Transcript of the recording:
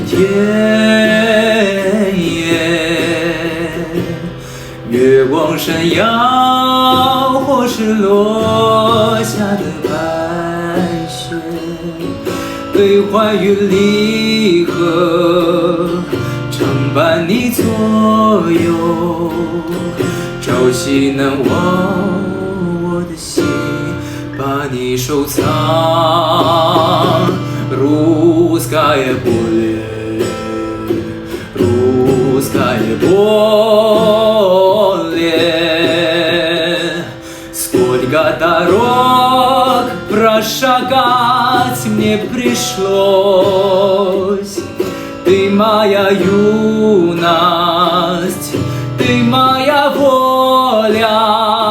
天野，月光闪耀，或是落下的白雪，悲欢与离合，常伴你左右，朝夕难忘我的心，把你收藏。Русское поле, русское поле. Сколько дорог прошагать мне пришлось. Ты моя юность, ты моя воля.